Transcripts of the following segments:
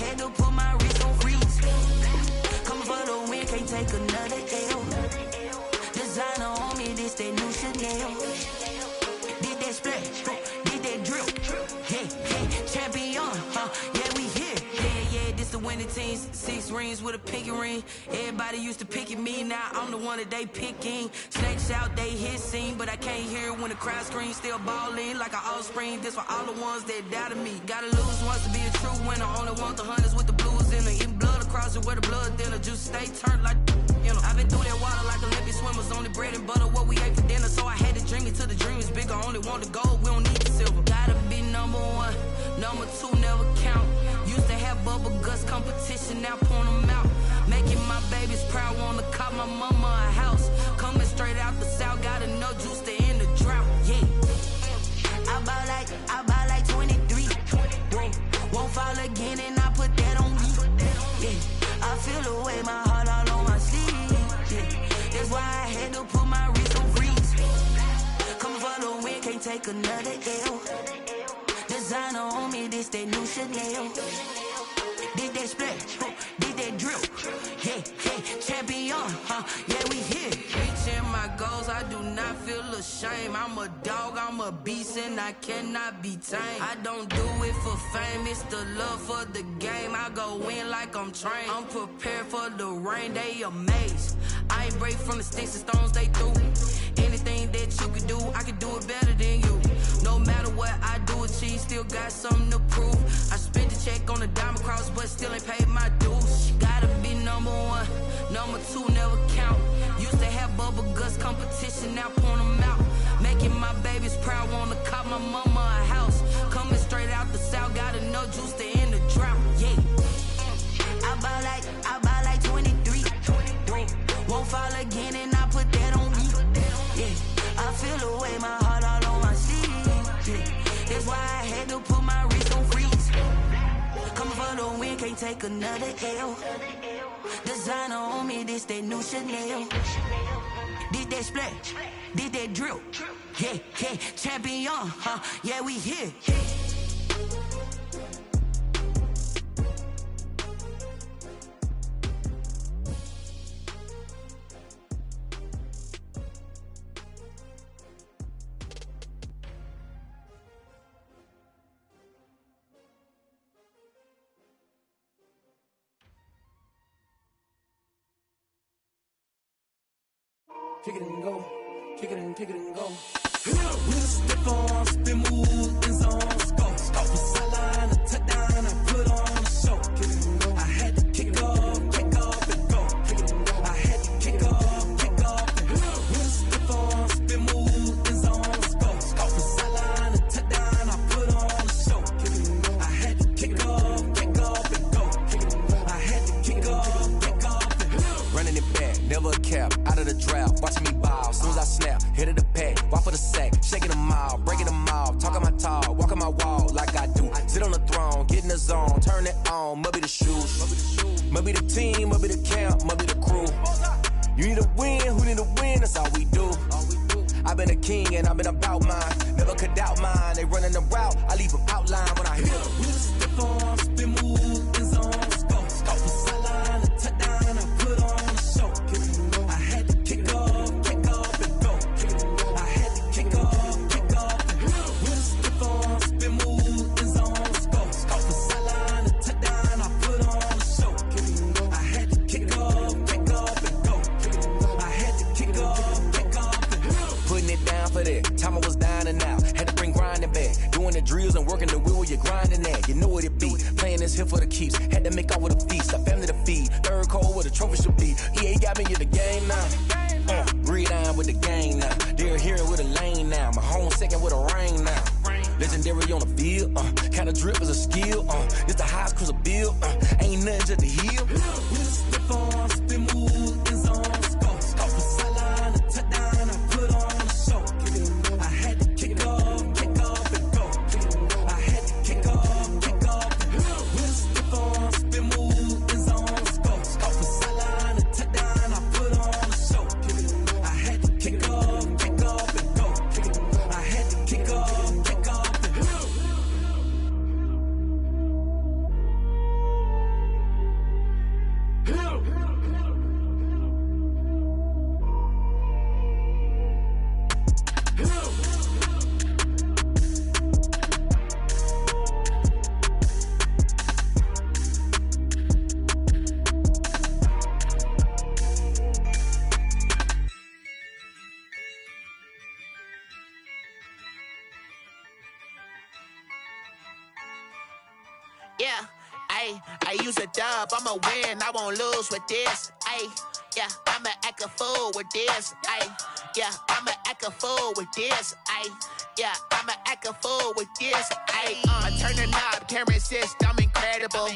had to put my wrist on freeze. Coming for the win, can't take another L. Designer on me, this that new Chanel. Did that splash, did that drill. Yeah, champion, yeah, we here. Yeah, this the winning teams. 6 rings with a pinky ring. Everybody used to pick at me, now I'm the one that they picking. Snakes out, they hit scene, but I can't hear it when the crowd screams. Still ballin' like an offspring. This for all the ones that doubted me. Gotta lose once to be a true winner. Only want the hunters with the blues in it. Eating blood across it where the blood thinner. Juice stay turned like, you know. I've been through that water like Olympic swimmers. Only bread and butter, what we ate for dinner. So I had to dream it till the dream is bigger. Only want the gold, we don't need the silver. Gotta be number 1, number 2 never count. Used to have bubble guts competition, now point them out. Making my babies proud, wanna cop my mama a house. Coming straight out the south, got enough juice to end the drought. Yeah, I buy like 23. Won't fall again, and I put that on me. Yeah, I feel the way, my heart all on my sleeve. Yeah, that's why I had to put my wrist on freeze. Coming for the win, can't take another L. Designer on me, this that new Chanel. Did that splash, did that drill. Yeah, champion, yeah, we here. Reaching my goals, I do not feel ashamed. I'm a dog, I'm a beast, and I cannot be tamed. I don't do it for fame, it's the love for the game. I go in like I'm trained. I'm prepared for the rain, they amazed. I ain't break from the sticks and stones they threw. Anything that you can do, I can do it better than you. No matter what I do achieve, still got something to prove. I spent the check on the diamond cross, but still ain't paid my dues. Gotta be number 1, number 2 never count. Used to have bubble guts competition, now point them out. Making my babies proud, wanna cop my mama a house. Coming straight out the south, got enough juice to end the drought. Yeah, I buy like 23. Won't fall again, and I put that on me. Yeah, I feel the way, my heart all on my sleeve. Yeah, that's why I had to put my wrist on freeze. Coming for the win, can't take another L. Designer on me, this that new Chanel. Did that splash, did that drill. Yeah, champion, yeah, we here. Kick it and go, kick it and go. With a stiff on, spin move, in zone, go. Off the sideline, a touchdown, I put on a show. Kick it and go. I had to kick off and go. Kick it and go. I had to kick off and go. With a stiff on, spin move, in zone, go. Off the sideline, a touchdown, I put on a show. Kick it and go. I had to kick off and go. Kick it and go. I had to kick off and go. Running it back, never a cap, out of the drought, watching me ball. Soon as I snap, hit of the pack, walk for the sack, shaking them all, breaking them off, talking my talk, walking my wall like I do. Sit on the throne, get in the zone, turn it on, must be the shoes, must be the team, must be the camp, must be the crew. You need a win, who need a win, that's all we do. I've been a king and I've been about mine, never could doubt mine. They running the route, I leave them outline when I hit them. With a stiff on, spin move, in zone, go. Off the sideline, a touchdown, I put on a show. Kick it and go. I had to kick off and go. Kick it and go. I had to kick off and go. With a stiff on, spin move, in zone, go. Off the sideline, a touchdown, I put on a show. Kick it and go. I had to kick off and go. Kick it and go. I had to kick off and go. Putting it down for that, time I was down and out, had to bring grinding back, doing the drills and working the wheel where you're grinding at, you know what it be, playing this here for the keeps, had to make out with a feast, a family to feed, third cold where the trophy should be, EA got me in the game now, gridiron with the gang now, they're here with a lane now, my home second with a ring now, legendary on the field, kinda drip is a skill, it's the highest cruiser bill, ain't nothing just to heal. With a stiff on, spin move, in zone, go. Off the sideline, a touchdown, I put on a show. Kick it and go. I had to kick off and go. Kick it and go. I had to kick off and go. With a stiff on, spin move, in zone, go. Off the sideline, a touchdown, I put on a show. Kick it and go. I had to kick off and go. Kick it and go. I had to kick off and go. use a dub, I'ma win, I won't lose with this. Ayy, yeah, I'ma act a fool with this. Ayy, yeah, I'ma act a fool with this. Ayy, yeah, I'ma act a fool with this. Ayy, I turn the knob, can't resist, I'm incredible.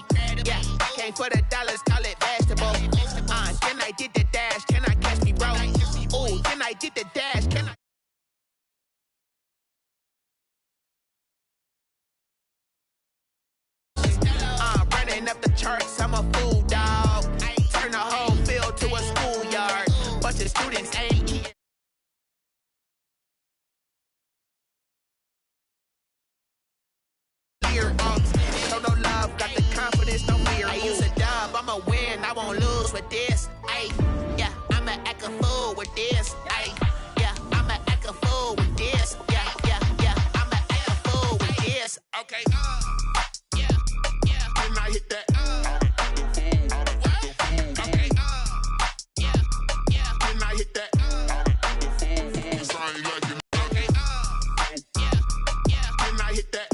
Yeah, came for the dollars, call it vegetable. Then I did the dash, can I catch me, bro? Ooh, then I did the dash, can I? Running up the charts, I'm a fool, dog. Turn the whole field to a schoolyard. Bunch of students ain't eating. Show no love, got the confidence, no fear. I use a dub, I'ma win, I won't lose with this. Ay, yeah, I'ma act a fool with this. Ay, yeah, I'ma act a fool with this. Yeah, yeah, yeah, I'ma act a fool with this. Okay, yeah, yeah, then I hit that. Okay, yeah, yeah, then I hit that. Okay, yeah, yeah, then I hit that.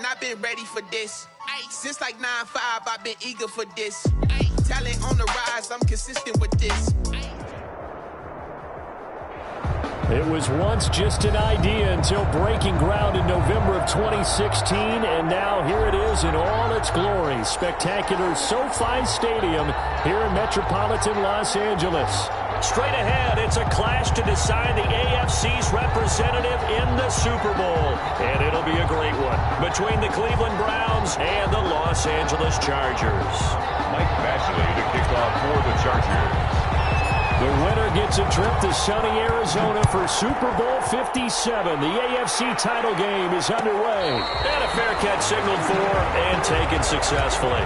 I've been ready for this. Since like 9-5, I've been eager for this. Talent on the rise, I'm consistent with this. It was once just an idea until breaking ground in November of 2016, and now here it is in all its glory. Spectacular SoFi Stadium here in metropolitan Los Angeles. Straight ahead, it's a clash to decide the AFC's representative in the Super Bowl. And it'll be a great one between the Cleveland Browns and the Los Angeles Chargers. Mike Bashley to kick off for the Chargers. The winner gets a trip to sunny Arizona for Super Bowl 57. The AFC title game is underway. And a fair catch signaled for and taken successfully.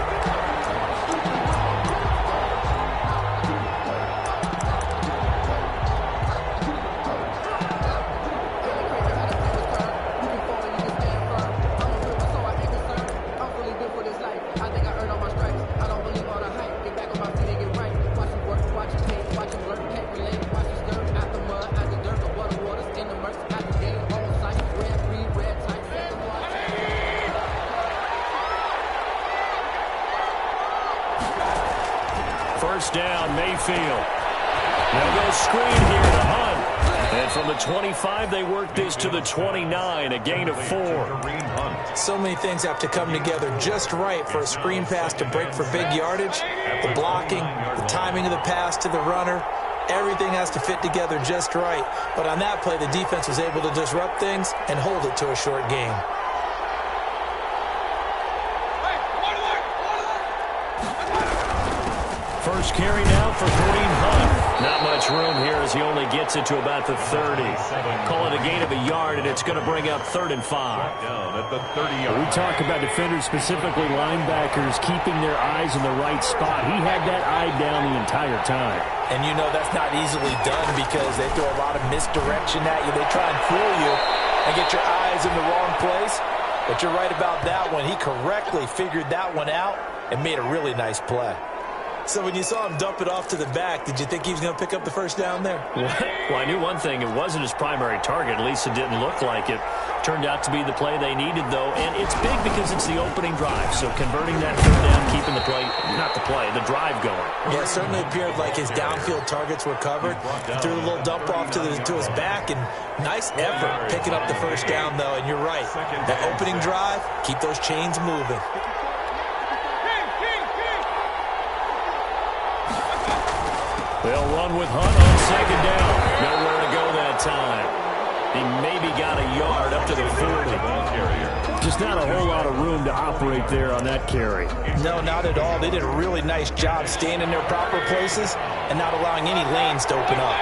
First down, Mayfield. They'll go screen here to Hunt. And from the 25, they work this to the 29, a gain of 4. So many things have to come together just right for a screen pass to break for big yardage. The blocking, the timing of the pass to the runner, everything has to fit together just right. But on that play, the defense was able to disrupt things and hold it to a short gain. First carry now for Kareem Hunt. Not much room here as he only gets it to about the 30. Call it a gain of a yard, and it's going to bring up 3rd and 5. Down at the 30-yard. We talk about defenders, specifically linebackers, keeping their eyes in the right spot. He had that eye down the entire time. And you know that's not easily done because they throw a lot of misdirection at you. They try and fool you and get your eyes in the wrong place. But you're right about that one. He correctly figured that one out and made a really nice play. So when you saw him dump it off to the back, did you think he was going to pick up the first down there? Well, I knew one thing. It wasn't his primary target. At least it didn't look like it. Turned out to be the play they needed, though. And it's big because it's the opening drive. So converting that 3rd down, keeping the play, not the play, the drive going. Yeah, it certainly appeared like his downfield targets were covered. Threw a little dump off to his back, and nice effort picking up the first down, though. And you're right. That opening drive, keep those chains moving. They'll run with Hunt on 2nd down. Nowhere to go that time. He maybe got a yard up to the 40. Just not a whole lot of room to operate there on that carry. No, not at all. They did a really nice job staying in their proper places and not allowing any lanes to open up.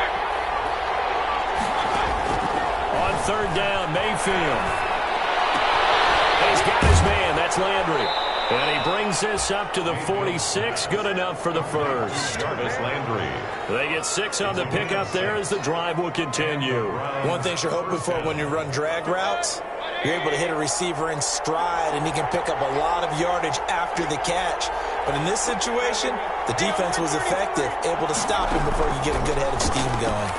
On 3rd down, Mayfield. He's got his man. That's Landry. And he brings this up to the 46. Good enough for the first. Jarvis Landry. They get 6 on the pickup there as the drive will continue. One thing you're hoping for when you run drag routes, you're able to hit a receiver in stride, and he can pick up a lot of yardage after the catch. But in this situation, the defense was effective, able to stop him before you get a good head of steam going.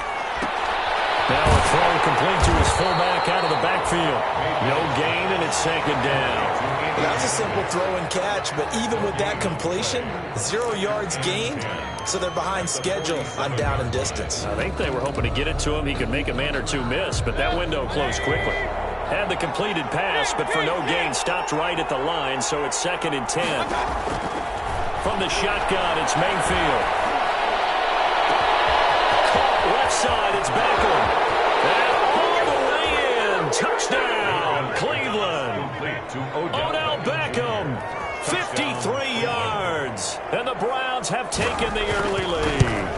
complete to his fullback out of the backfield. No gain, and it's second down. That was a simple throw and catch, but even with that completion, 0 yards gained, so they're behind schedule on down and distance. I think they were hoping to get it to him. He could make a man or two miss, but that window closed quickly. Had the completed pass, but for no gain, stopped right at the line, so it's 2nd and 10. From the shotgun, it's Mayfield. Caught left side, it's Beckham. And all the way in. Touchdown, Cleveland. Odell Beckham, 53 yards. And the Browns have taken the early lead.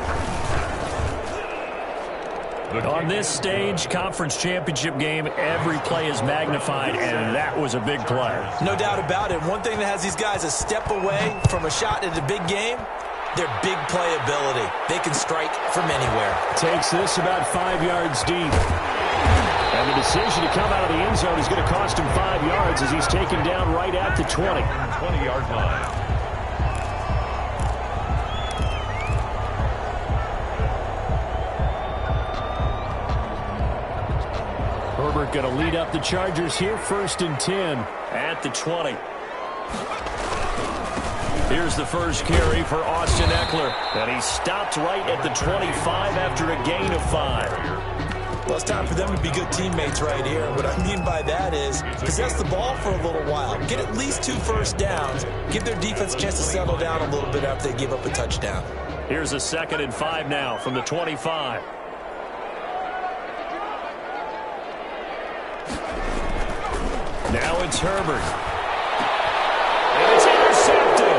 On this stage, conference championship game, every play is magnified, and that was a big play. No doubt about it. One thing that has these guys a step away from a shot at a big game, their big playability. They can strike from anywhere. Takes this about 5 yards deep. And the decision to come out of the end zone is going to cost him 5 yards as he's taken down right at the 20. 20-yard line. Herbert going to lead up the Chargers here, 1st and 10 at the 20. Here's the first carry for Austin Eckler, and he stopped right at the 25 after a gain of 5. Well, it's time for them to be good teammates right here. What I mean by that is possess the ball for a little while, get at least 2 first downs, give their defense a chance to settle down a little bit after they give up a touchdown. Here's a 2nd and 5 now from the 25. Now it's Herbert. And it's intercepted.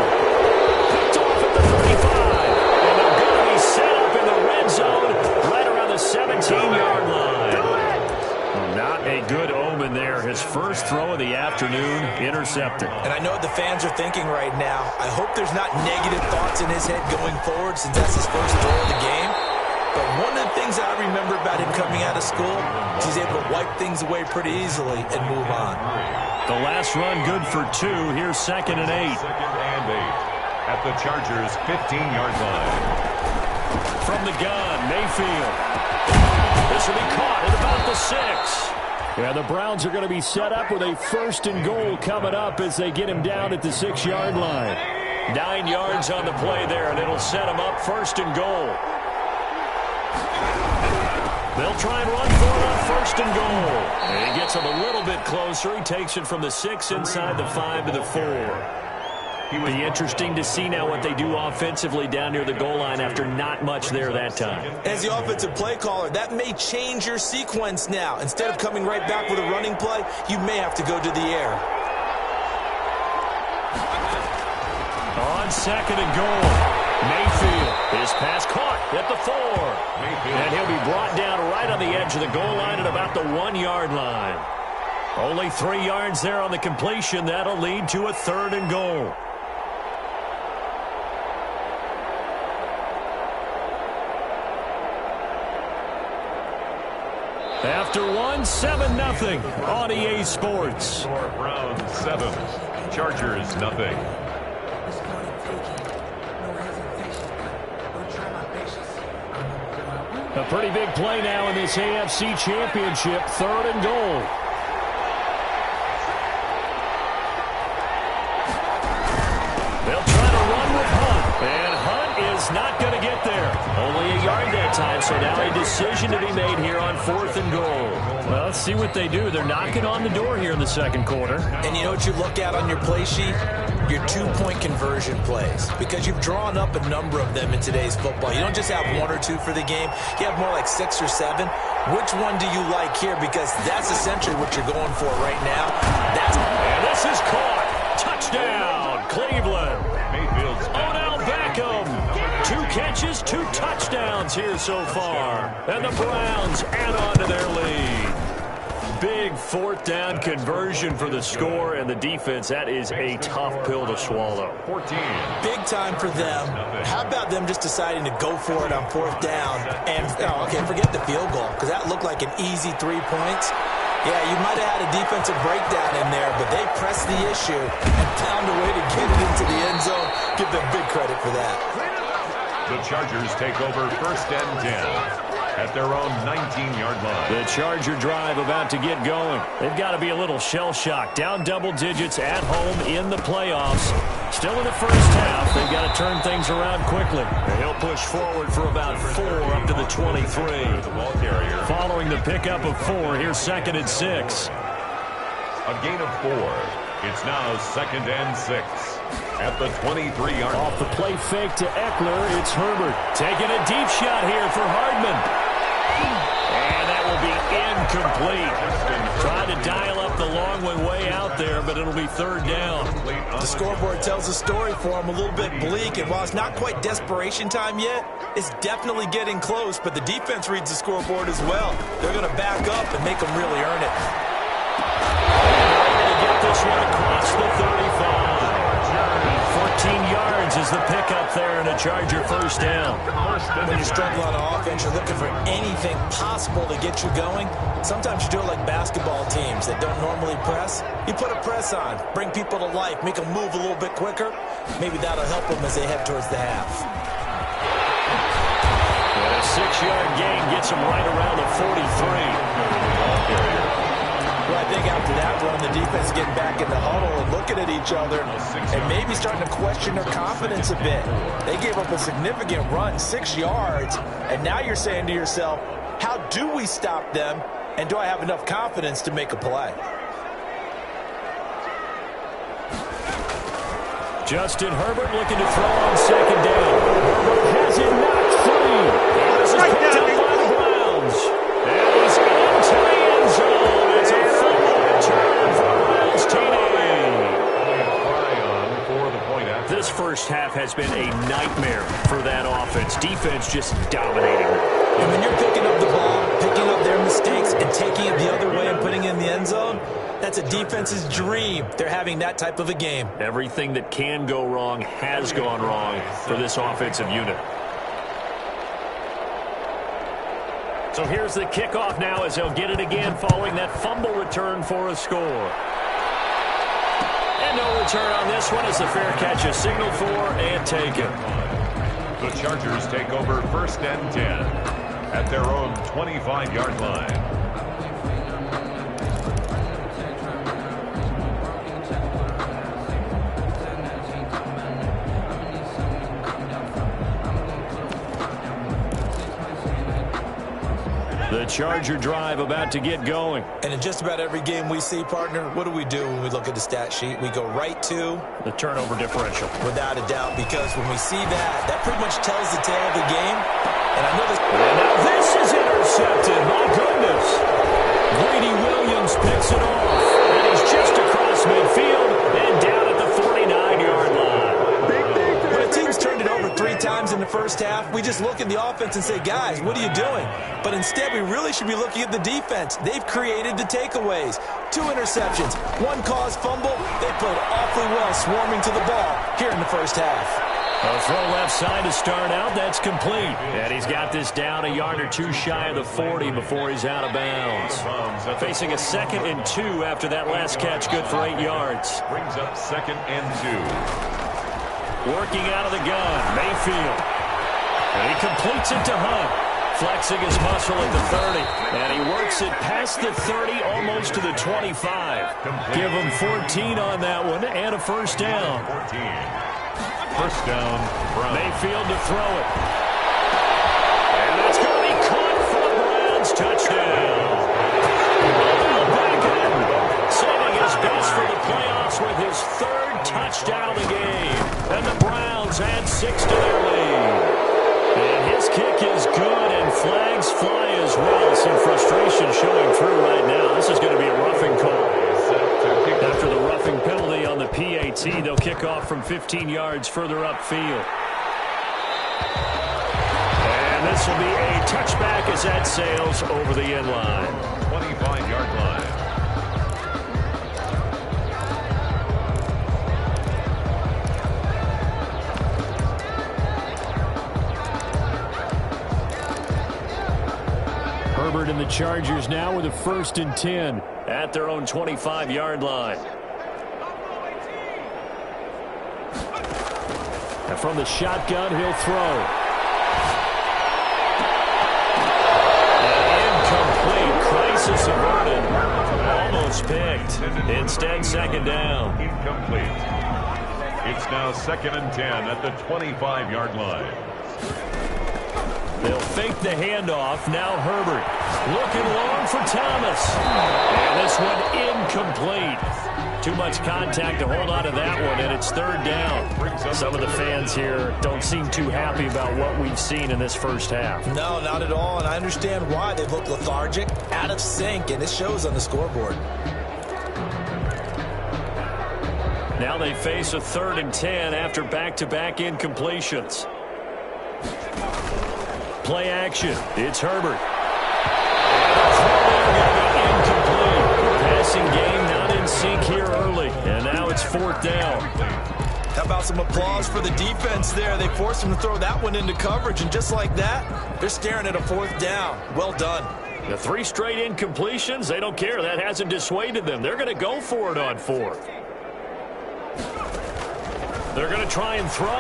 Picked off at the 35. And they're going to be set up in the red zone right around the 17-yard line. Not a good omen there. His first throw of the afternoon, intercepted. And I know what the fans are thinking right now. I hope there's not negative thoughts in his head going forward since that's his first throw of the game. But one of the things that I remember about him coming out of school is he's able to wipe things away pretty easily and move on. The last run good for 2. Here's 2nd and 8. 2nd and 8 at the Chargers' 15-yard line. From the gun, Mayfield. This will be caught at about the 6. Yeah, the Browns are going to be set up with a 1st and goal coming up as they get him down at the 6-yard line. 9 yards on the play there, and it'll set him up 1st and goal. They'll try and run for it on 1st and goal. And he gets him a little bit closer. He takes it from the 6 inside the 5 to the 4. It'll be interesting to see now what they do offensively down near the goal line after not much there that time. As the offensive play caller, that may change your sequence now. Instead of coming right back with a running play, you may have to go to the air. On 2nd and goal. Mayfield, his pass caught at the 4. And he'll be brought down right on the edge of the goal line at about the 1-yard line. Only 3 yards there on the completion. That'll lead to a 3rd and goal. After 1, 7-0 on EA Sports. Browns 7, Chargers 0. A pretty big play now in this AFC Championship, 3rd and goal. They'll try to run with Hunt, and Hunt is not going to get there. Only a yard that time, so now a decision to be made here on 4th and goal. Well, let's see what they do. They're knocking on the door here in the 2nd quarter. And you know what you look at on your play sheet? Your 2-point conversion plays, because you've drawn up a number of them in today's football. You don't just have 1 or 2 for the game. You have more like 6 or 7. Which one do you like here? Because that's essentially what you're going for right now. And this is caught. Touchdown, Cleveland. Mayfield's Odell Beckham. 2 catches, 2 touchdowns here so far. And the Browns add on to their lead. Big 4th down conversion for the score, and the defense, that is a tough pill to swallow. 14. Big time for them. How about them just deciding to go for it on 4th down? And, forget the field goal, because that looked like an easy 3 points. Yeah, you might have had a defensive breakdown in there, but they pressed the issue and found a way to get it into the end zone. Give them big credit for that. The Chargers take over 1st and 10. at their own 19-yard line. The Charger drive about to get going. They've got to be a little shell-shocked. Down double digits at home in the playoffs. Still in the first half. They've got to turn things around quickly. He'll push forward for about 4 up to the 23. Following the pickup of 4, here's 2nd and 6. A gain of 4. It's now 2nd and 6 at the 23-yard line. Off the play fake to Eckler, it's Herbert. Taking a deep shot here for Hardman. And that will be incomplete. Trying to dial up the long way out there, but it'll be 3rd down. The scoreboard tells a story for him, a little bit bleak, and while it's not quite desperation time yet, it's definitely getting close, but the defense reads the scoreboard as well. They're going to back up and make them really earn it. Ready to get this one across the 35. 14 yards is the pickup there and a Charger first down. When you struggle on offense, you're looking for anything possible to get you going. Sometimes you do it like basketball teams that don't normally press. You put a press on, bring people to life, make them move a little bit quicker. Maybe that'll help them as they head towards the half. And a 6-yard gain gets them right around the 43. Well, I think after that run, the defense getting back in the huddle and looking at each other and maybe starting to question their confidence a bit. They gave up a significant run, 6 yards, and now you're saying to yourself, how do we stop them, and do I have enough confidence to make a play? Justin Herbert looking to throw on 2nd down. Herbert has it knocked free. This is picked up by the Browns. And he's into the end zone. It's a fumble return for Browns TD. This first half has been a nightmare for that offense. Defense just dominating them. And when you're picking up the ball, picking up their mistakes, and taking it the other way and putting it in the end zone, that's a defense's dream. They're having that type of a game. Everything that can go wrong has gone wrong for this offensive unit. So here's the kickoff now as they'll get it again following that fumble return for a score. And no return on this one as the fair catch is signaled for and taken. The Chargers take over 1st and 10 at their own 25-yard line. The Charger drive about to get going. And in just about every game we see, partner, what do we do when we look at the stat sheet? We go right to the turnover differential. Without a doubt, because when we see that, that pretty much tells the tale of the game. And I know this. And now this is intercepted. My goodness. Grady Williams picks it off. And he's just across midfield and down at the 49-yard line. When a team's turned it over 3 times in the first half, we just look at the offense and say, guys, what are you doing? But instead, we really should be looking at the defense. They've created the takeaways. 2 interceptions, 1 caused fumble. They played awfully well swarming to the ball here in the first half. A throw left side to start out. That's complete. And he's got this down a yard or 2 shy of the 40 before he's out of bounds. Facing a 2nd and 2 after that last catch, good for 8 yards. Brings up 2nd and 2. Working out of the gun, Mayfield. And he completes it to Hunt. Flexing his muscle at the 30. And he works it past the 30, almost to the 25. Give him 14 on that one and a first down. 14. First down, Brown. Mayfield to throw it. And that's going to be caught for the Browns. Touchdown. Back in. Saving his best for the playoffs with his 3rd touchdown of the game. And the Browns add 6 to their lead. And his kick is good, and flags fly as well. Some frustration showing through right now. This is going to be a roughing call. After the roughing penalty on the PAT, they'll kick off from 15 yards further upfield. And this will be a touchback as that sails over the end line. 25-yard line. Herbert and the Chargers now with a 1st and 10 at their own 25-yard line. And from the shotgun, he'll throw. was picked. Instead, second down. Incomplete. It's now 2nd and 10 at the 25-yard line. They'll fake the handoff. Now Herbert looking long for Thomas. And this one incomplete. Too much contact to hold on to that one, and it's 3rd down. Some of the fans here don't seem too happy about what we've seen in this first half. No, not at all, and I understand why. They look lethargic, out of sync, and it shows on the scoreboard. Now they face a 3rd and 10 after back-to-back incompletions. Play action. It's Herbert. Incomplete. Passing game not in sync here early, and now it's 4th down. How about some applause for the defense there? They forced him to throw that one into coverage, and just like that, they're staring at a 4th down. Well done. The 3 straight incompletions, they don't care. That hasn't dissuaded them. They're going to go for it on 4th. They're going to try and throw. This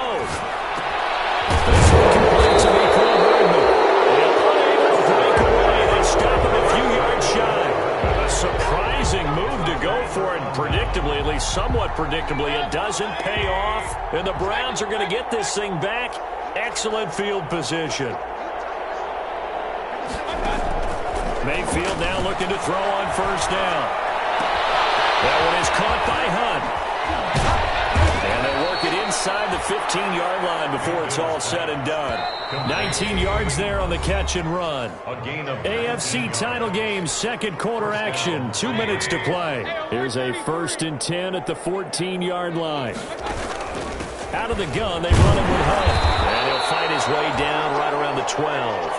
one complete to Nicole Hardman. And unable to break away. They stop him a few yards shy. A surprising move to go for it. Predictably, at least somewhat predictably, it doesn't pay off. And the Browns are going to get this thing back. Excellent field position. Mayfield now looking to throw on 1st down. That one is caught by Hunt. And they work it inside the 15-yard line before it's all said and done. 19 yards there on the catch and run. AFC title game, 2nd quarter action. 2 minutes to play. Here's a 1st and 10 at the 14-yard line. Out of the gun, they run him with Hunt. And he'll fight his way down right around the 12.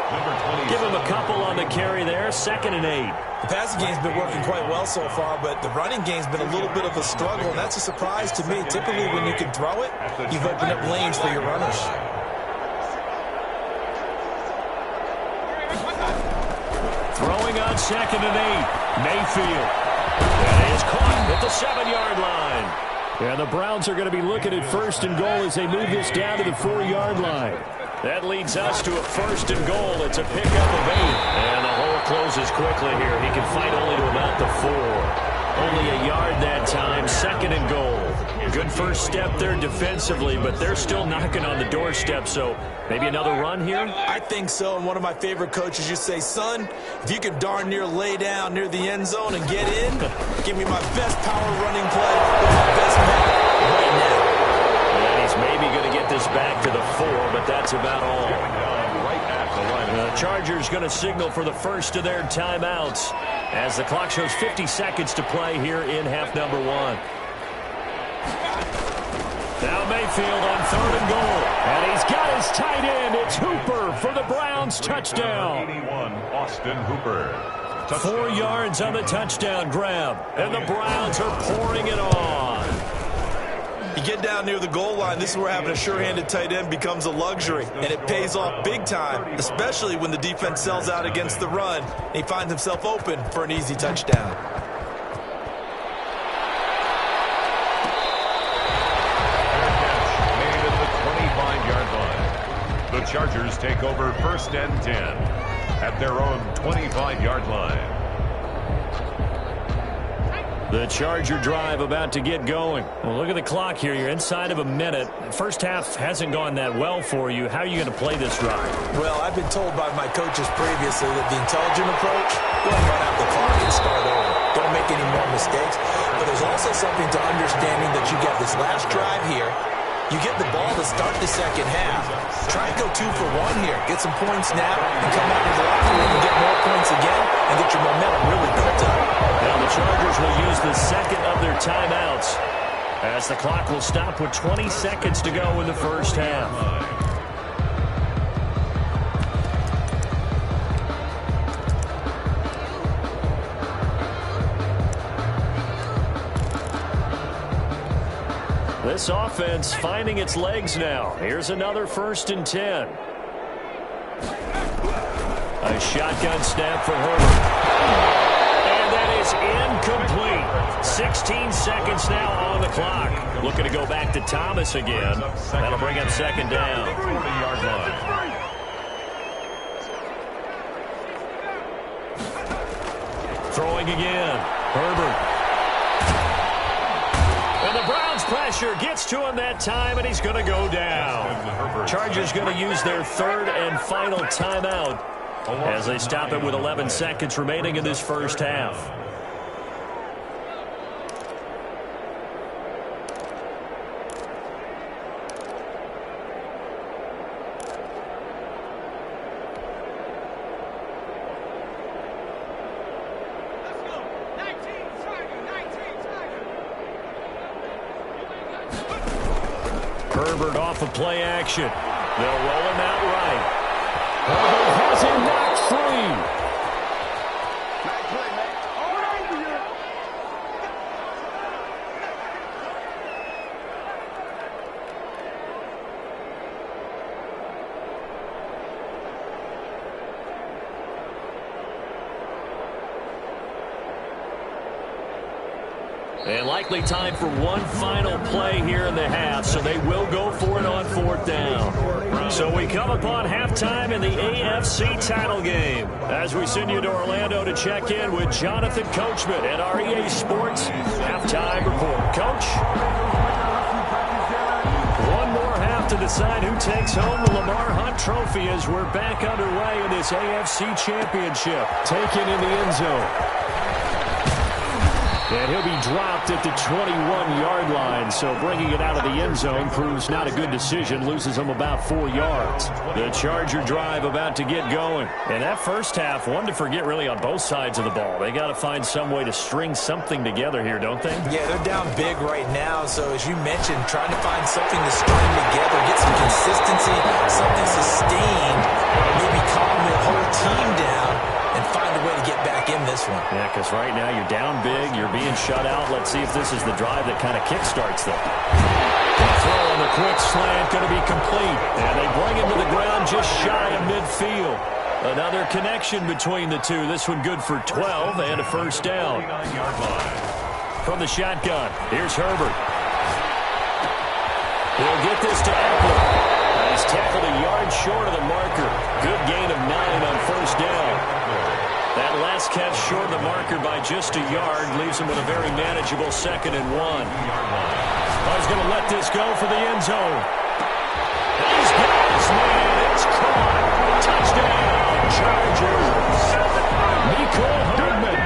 Give him a couple on the carry there. 2nd and 8. The passing game's been working quite well so far, but the running game's been a little bit of a struggle, and that's a surprise to me. Typically, when you can throw it, you've opened up lanes for your runners. Throwing on 2nd and 8. Mayfield. That is caught at the 7-yard line. And the Browns are going to be looking at 1st and goal as they move this down to the 4-yard line. That leads us to a 1st and goal. It's a pickup of 8. And the hole closes quickly here. He can fight only to about the 4. Only a yard that time. 2nd and goal. Good first step there defensively, but they're still knocking on the doorstep, so maybe another run here? I think so, and one of my favorite coaches used to say, son, if you can darn near lay down near the end zone and get in, give me my best power running play with my best man right now. And he's maybe going to get this back to the 4, but that's about all. The Chargers going to signal for the first of their timeouts as the clock shows 50 seconds to play here in half number 1. Now Mayfield on 3rd and goal. And he's got his tight end. It's Hooper for the Browns touchdown. 81, Austin Hooper. 4 yards on the touchdown grab. And the Browns are pouring it on. You get down near the goal line, this is where having a sure-handed tight end becomes a luxury. And it pays off big time, especially when the defense sells out against the run. And he finds himself open for an easy touchdown. The Chargers take over 1st and 10 at their own 25-yard line. The Charger drive about to get going. Well, look at the clock here. You're inside of a minute. First half hasn't gone that well for you. How are you going to play this drive? Well, I've been told by my coaches previously that the intelligent approach, go ahead and run out the clock and start over. Don't make any more mistakes. But there's also something to understanding that you get this last drive here. You get the ball to start the second half. Try and go 2 for 1 here. Get some points now and come out into the locker room and get more points again and get your momentum really built up. Now the Chargers will use the second of their timeouts as the clock will stop with 20 seconds to go in the first half. This offense finding its legs now. Here's another 1st and 10. A shotgun snap for Herbert. And that is incomplete. 16 seconds now on the clock. Looking to go back to Thomas again. That'll bring up 2nd down. 40-yard line. Throwing again. Herbert. And the Browns pressure gets to him that time, and he's going to go down. Chargers going to use their third and final timeout as they stop it with 11 seconds remaining in this first half. Herbert off of play action. They'll roll him out right. Herbert has him knocked free. And likely time for one final play here in the half, so they will go for it on fourth down. So we come upon halftime in the AFC title game as we send you to Orlando to check in with Jonathan Coachman at our EA Sports Halftime Report. Coach? One more half to decide who takes home the Lamar Hunt Trophy as we're back underway in this AFC Championship. Taken in the end zone. And he'll be dropped at the 21-yard line, so bringing it out of the end zone proves not a good decision, loses him about 4 yards. The Charger drive about to get going. And that first half, one to forget really on both sides of the ball. They got to find some way to string something together here, don't they? Yeah, they're down big right now, so as you mentioned, trying to find something to string together, get some consistency, something sustained, maybe calm the whole team down, and find a way to get back in this one. Yeah, because right now you're down big, you're being shut out. Let's see if this is the drive that kind of kickstarts them. Throw on the quick slant, going to be complete. And they bring him to the ground just shy of midfield. Another connection between the two. This one good for 12 and a first down. From the shotgun, here's Herbert. He'll get this to Eckler. He's tackled a yard short of the marker. Good gain of 9 on first down. That last catch short of the marker by just a yard leaves him with a very manageable 2nd and 1. He's going to let this go for the end zone. He's got his man. It's caught. Touchdown, Chargers. Nicole Hardman,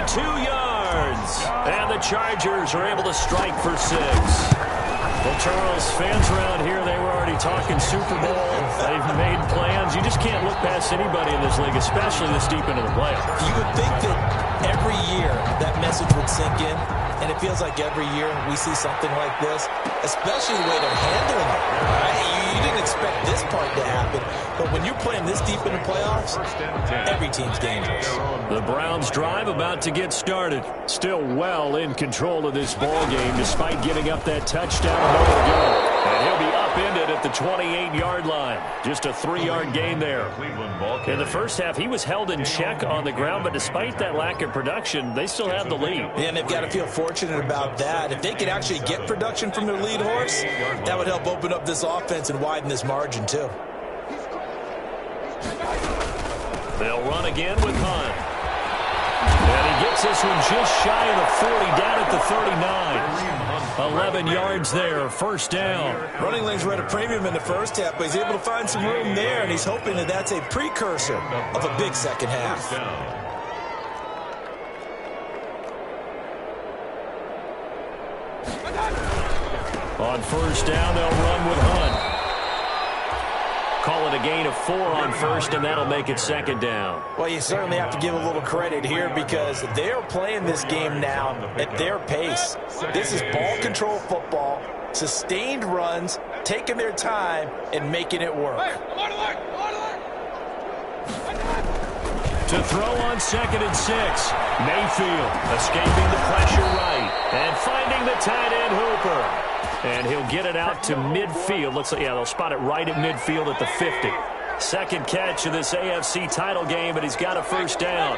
42 yards. And the Chargers are able to strike for 6. Well, Charles, fans around here, they were already talking Super Bowl. They've made plans. You just can't look past anybody in this league, especially this deep into the playoffs. You would think that every year that message would sink in, and it feels like every year we see something like this, especially the way they're handling it. You didn't expect this part to happen, but when you're playing this deep in the playoffs, every team's dangerous. The Browns drive about to get started. Still well in control of this ball game despite giving up that touchdown a moment ago. And he'll be upended at the 28-yard line. Just a 3-yard gain there. In the first half, he was held in check on the ground, but despite that lack of production, they still have the lead. And they've got to feel fortunate about that. If they could actually get production from their lead horse, that would help open up this offense and widen this margin, too. They'll run again with Hunt. And he gets this one just shy of the 40, down at the 39. 11 yards there, first down. Running lanes were at a premium in the first half, but he's able to find some room there, and he's hoping that that's a precursor of a big second half. On first down, they'll run with Hunt. Call it a gain of 4 on first, and that'll make it second down. Well, you certainly have to give a little credit here because they're playing this game now at their pace. This is ball control football, sustained runs, taking their time, and making it work. To throw on 2nd and 6. Mayfield escaping the pressure right and finding the tight end Hooper. And he'll get it out to midfield. Looks like, yeah, they'll spot it right at midfield at the 50. Second catch of this AFC title game, but he's got a first down.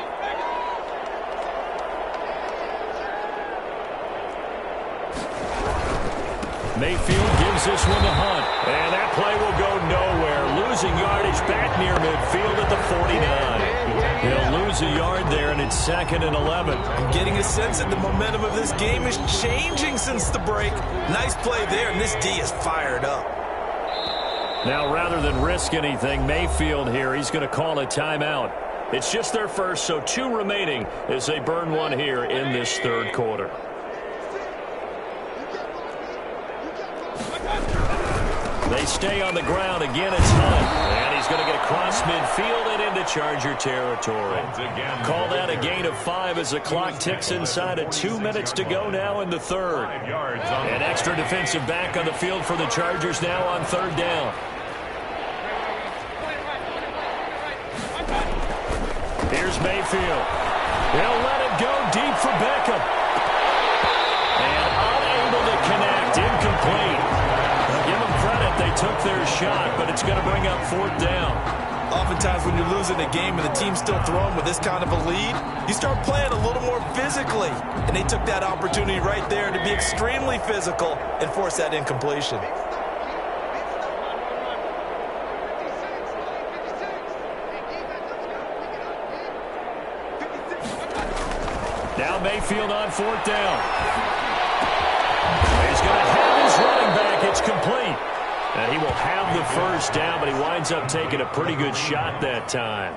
Mayfield gives this one to Hunt. And that play will go nowhere. losing yardage back near midfield at the 49. He'll lose a yard there, and it's 2nd and 11. I'm getting a sense that the momentum of this game is changing since the break. Nice play there, and this D is fired up. Now, rather than risk anything, Mayfield here, he's going to call a timeout. It's just their first, so 2 remaining as they burn one here in this third quarter. They stay on the ground. Again, it's Hunt. And he's going to get across midfield and into Charger territory. Call that a gain of 5 as the clock ticks inside of 2 minutes to go now in the third. An extra defensive back on the field for the Chargers now on 3rd down. Here's Mayfield. He'll let it go deep for Beckham. And unable to connect. Incomplete. Give them credit. They took their shot, but it's going to bring up 4th down. Oftentimes when you're losing a game and the team's still throwing with this kind of a lead, you start playing a little more physically. And they took that opportunity right there to be extremely physical and force that incompletion. Now Mayfield on 4th down. He's going to have his running back. It's complete. And he will have the 1st down, but he winds up taking a pretty good shot that time.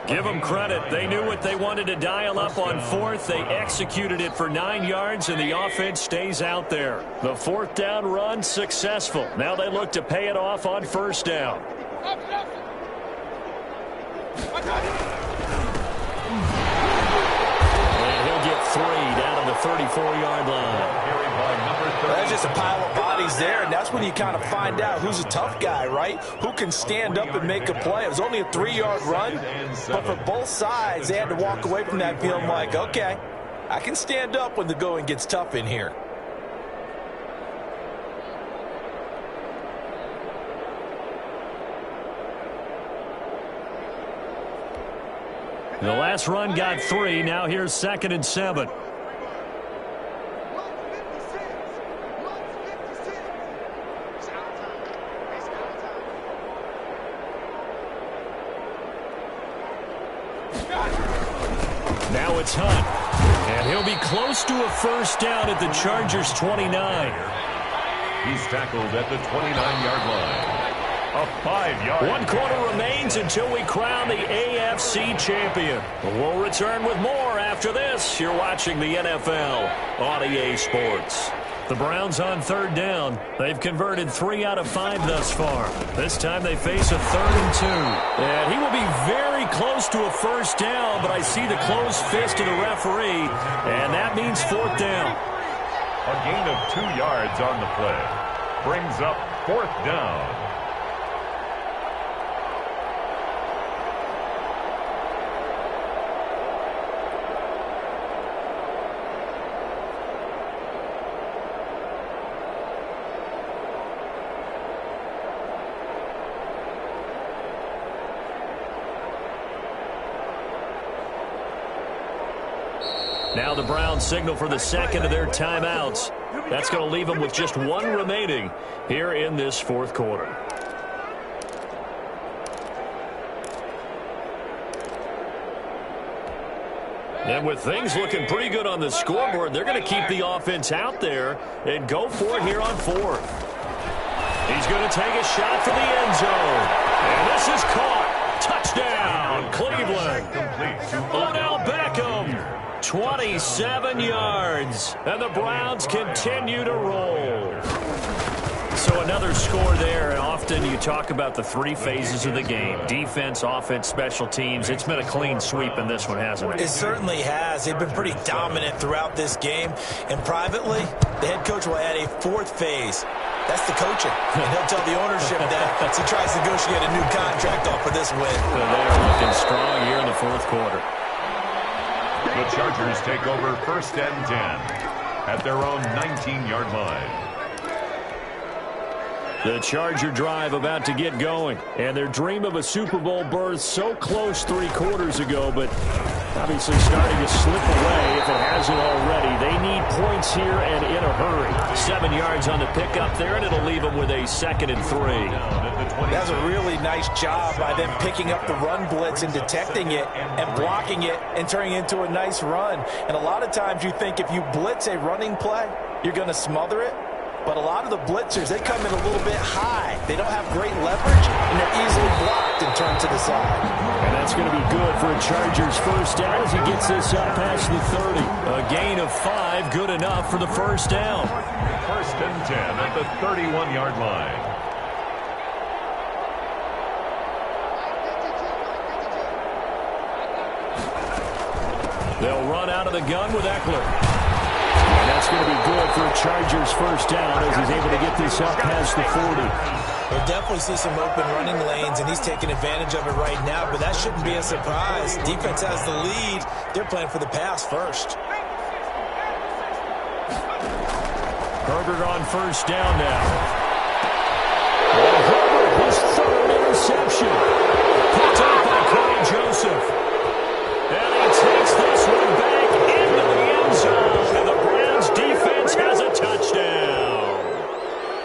Give them credit. They knew what they wanted to dial up on 4th. They executed it for 9 yards, and the offense stays out there. The 4th down run successful. Now they look to pay it off on 1st down. And he'll get 3 down to the 34-yard line. That's just a pile of bodies there, and that's when you kind of find out who's a tough guy, right? Who can stand up and make a play. It was only a 3-yard run, but for both sides, they had to walk away from that feeling like, okay, I can stand up when the going gets tough in here. The last run got 3. Now here's 2nd and 7. Now it's Hunt. And he'll be close to a 1st down at the Chargers' 29. He's tackled at the 29-yard line. A 5-yard. 1 quarter remains until we crown the AFC champion. We'll return with more after this. You're watching the NFL on EA Sports. The Browns on 3rd down. They've converted 3 out of 5 thus far. This time they face a 3rd and 2. And he will be very close to a 1st down, but I see the closed fist of the referee, and that means 4th down. A gain of 2 yards on the play. Brings up 4th down. Now the Browns signal for the 2nd of their timeouts. That's going to leave them with just 1 remaining here in this 4th quarter. And with things looking pretty good on the scoreboard, they're going to keep the offense out there and go for it here on 4th. He's going to take a shot for the end zone. And this is caught. Touchdown, Cleveland. Odell Beckham. 27 yards, and the Browns continue to roll. So another score there, and often you talk about the 3 phases of the game. Defense, offense, special teams. It's been a clean sweep in this one, hasn't it? It certainly has. They've been pretty dominant throughout this game. And privately, the head coach will add a 4th phase. That's the coaching. And he'll tell the ownership that as he tries to negotiate a new contract off of this win. So they're looking strong here in the 4th quarter. The Chargers take over 1st and 10 at their own 19-yard line. The Charger drive about to get going. And their dream of a Super Bowl berth so close 3 quarters ago, but Obviously starting to slip away if it hasn't already. They need points here and in a hurry. 7 yards on the pickup there, and it'll leave them with a 2nd and 3. That's a really nice job by them picking up the run blitz and detecting it and blocking it and turning it into a nice run. And a lot of times you think if you blitz a running play, you're going to smother it. But a lot of the blitzers, they come in a little bit high. They don't have great leverage, and they're easily blocked and turned to the side. And that's going to be good for a Chargers first down as he gets this up past the 30. A gain of 5, good enough for the first down. 1st and 10 at the 31-yard line. They'll run out of the gun with Eckler. And that's going to be good for a Chargers first down as he's able to get this up past the 40. We'll definitely see some open running lanes, and he's taking advantage of it right now, but that shouldn't be a surprise. Defense has the lead. They're playing for the pass first. Herbert on first down now. And Herbert, his 3rd interception. Picked up by Cody Joseph. And he takes this one back into the end zone. And the Browns defense has a touchdown.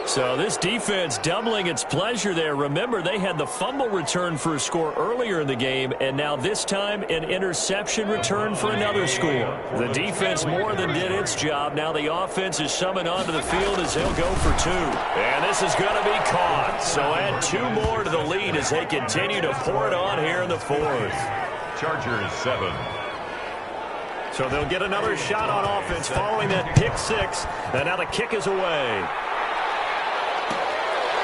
So this defense doubling its pleasure there. Remember, they had the fumble return for a score earlier in the game, and now this time an interception return for another score. The defense more than did its job. Now the offense is summoned onto the field as they'll go for 2. And this is going to be caught. So add 2 more to the lead as they continue to pour it on here in the 4th. Chargers 7. So they'll get another shot on offense following that pick 6. And now the kick is away.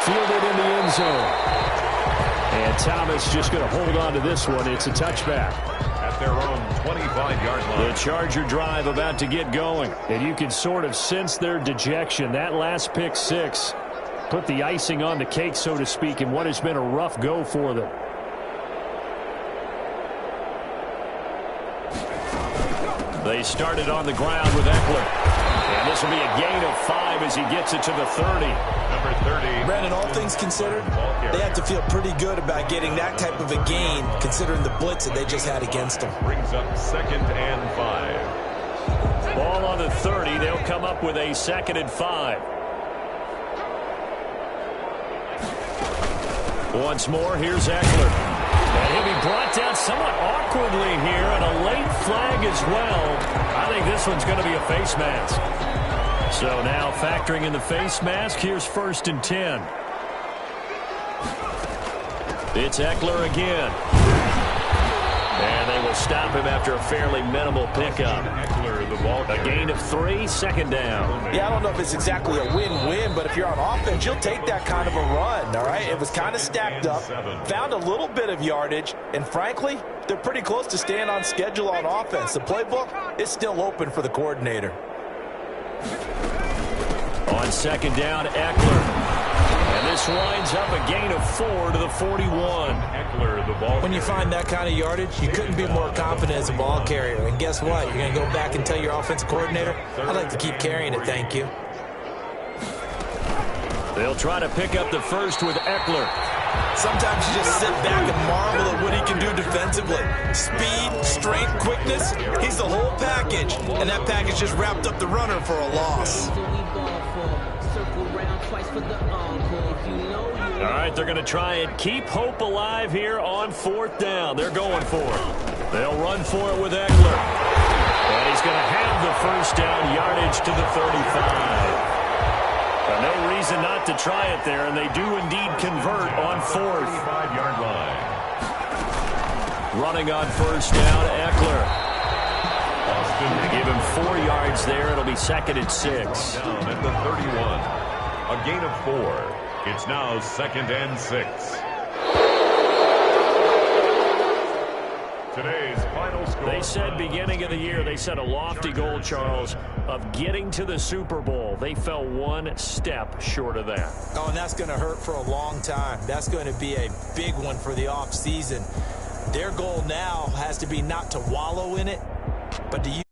Fielded in the end zone. And Thomas just going to hold on to this one. It's a touchback. At their own 25-yard line. The Charger drive about to get going. And you can sort of sense their dejection. That last pick 6 put the icing on the cake, so to speak, in what has been a rough go for them. They started on the ground with Eckler. And this will be a gain of 5 as he gets it to the 30. Number 30. Brandon, all things considered, they have to feel pretty good about getting that type of a gain, considering the blitz that they just had against them. Brings up 2nd and 5. Ball on the 30. They'll come up with a 2nd and 5. Once more, here's Eckler. And he'll be brought down somewhat awkwardly here, and a late flag as well. I think this one's going to be a face mask. So now factoring in the face mask, here's 1st and 10. It's Eckler again. And they will stop him after a fairly minimal pickup. Eckler, the ball A gain of 3, 2nd down. Yeah, I don't know if it's exactly a win-win, but if you're on offense, you'll take that kind of a run, all right? It was kind of stacked up, found a little bit of yardage, and frankly, they're pretty close to staying on schedule on offense. The playbook is still open for the coordinator. On 2nd down, Eckler. And this winds up a gain of 4 to the 41. Eckler, the ball When you find that kind of yardage, you couldn't be more confident as a ball carrier. And guess what? You're going to go back and tell your offensive coordinator, I'd like to keep carrying it, thank you. They'll try to pick up the first with Eckler. Sometimes you just sit back and marvel at what he can do defensively. Speed, strength, quickness, he's the whole package. And that package just wrapped up the runner for a loss. All right, they're going to try and keep hope alive here on 4th down. They're going for it. They'll run for it with Eckler. And he's going to have the first down, yardage to the 35. No reason not to try it there, and they do indeed convert on 4th. 5-yard line. Running on 1st down, Eckler. They give him 4 yards there. It'll be 2nd and 6. Down at the 31. A gain of 4. It's now 2nd and 6. Today's final score. They said beginning of the year, they set a lofty goal, Charles, of getting to the Super Bowl. They fell 1 step short of that. Oh, and that's going to hurt for a long time. That's going to be a big one for the offseason. Their goal now has to be not to wallow in it, but to use